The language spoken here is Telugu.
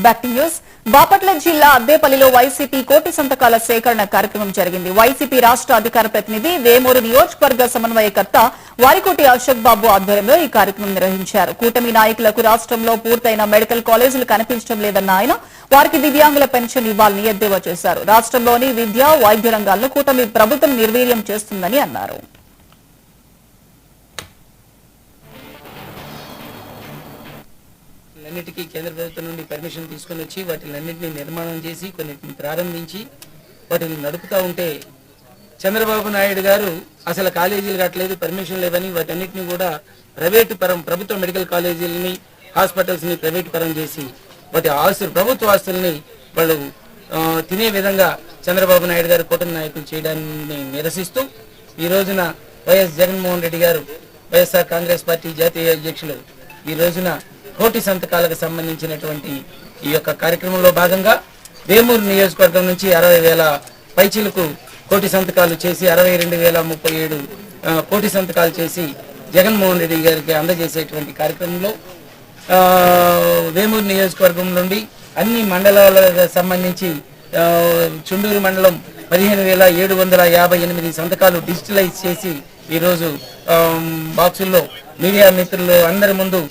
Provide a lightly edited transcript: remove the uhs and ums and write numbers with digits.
Back to news. బాపట్ల జిల్లా అద్దేపల్లిలో వైసీపీ కోటి సంతకాల సేకరణ కార్యక్రమం జరిగింది. వైసీపీ రాష్ట్ర అధికార ప్రతినిధి వేమూరు నియోజకవర్గ సమన్వయకర్త వారికోటి అశోక్ బాబు ఆధ్వర్యంలో ఈ కార్యక్రమం నిర్వహించారు. కూటమి నాయకులకు రాష్ట్రంలో పూర్తయిన మెడికల్ కాలేజీలు కనిపించడం లేదన్న ఆయన వారికి దివ్యాంగుల పెన్షన్ ఇవ్వాలని ఎద్దేవా చేశారు. రాష్ట్రంలోని విద్య, వైద్య రంగాల్లో కూటమి ప్రభుత్వం నిర్వీర్యం చేస్తుందని అన్నారు. అన్నిటికీ కేంద్ర ప్రభుత్వం నుండి పర్మిషన్ తీసుకొని వచ్చి వాటిలన్నింటినీ నిర్మాణం చేసి కొన్నిటిని ప్రారంభించి వాటిని నడుపుతూ ఉంటే చంద్రబాబు నాయుడు గారు అసలు కాలేజీలు కట్టలేదు, పర్మిషన్ లేవని వాటన్నిటిని కూడా ప్రైవేటు పరం ప్రభుత్వ మెడికల్ కాలేజీలని, హాస్పిటల్స్ని ప్రైవేటు పరం చేసి వాటి ఆస్తులు, ప్రభుత్వ ఆస్తుల్ని వాళ్ళు తినే విధంగా చంద్రబాబు నాయుడు గారు కూటమి నాయకులు చేయడాన్ని నిరసిస్తూ ఈ రోజున వైఎస్ జగన్మోహన్ రెడ్డి గారు, వైఎస్ఆర్ కాంగ్రెస్ పార్టీ జాతీయ అధ్యక్షులు ఈ రోజున కోటి సంతకాలకు సంబంధించినటువంటి ఈ యొక్క కార్యక్రమంలో భాగంగా వేమూరు నియోజకవర్గం నుంచి 60,000 పైచీలకు కోటి సంతకాలు చేసి 62,037 కోటి సంతకాలు చేసి జగన్మోహన్ రెడ్డి గారికి అందజేసేటువంటి కార్యక్రమంలో వేమూరు నియోజకవర్గం నుండి అన్ని మండలాలకు సంబంధించి చుండూరు మండలం 15,758 సంతకాలు డిజిటలైజ్ చేసి ఈరోజు బాక్సుల్లో మీడియా మిత్రులు అందరి ముందు